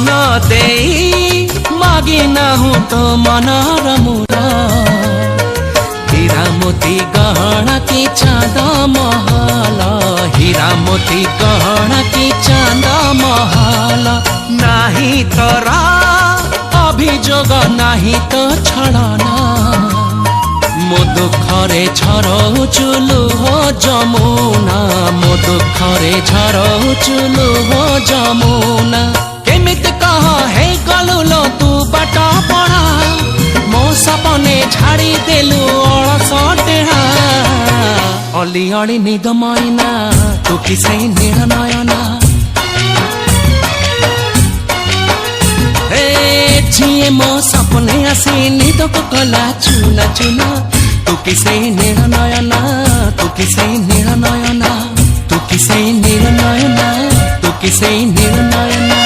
मन दे मागी नाहु तो मनर मूल हीरा मोती गहना की चांद महल हीरा मोती गहना की चांद महल नाही तोरा अभियोग नाही तो छड़ना मो दुखरे झरौचु लुह जमुना मो दुखरे झरौचु लुह जमुना केमिति कह हे गलु लो तू बाट पड़ा मो सपने झाड़ी देलु अलस टेढ़ा अली अली निद मैना तू किसे नील नयना झिए मो सपने आसी निद को कला चुना चुना तू किसे नील नयना तू किसे नील नयना तू किसे नील नयना तू किसे नील नयना।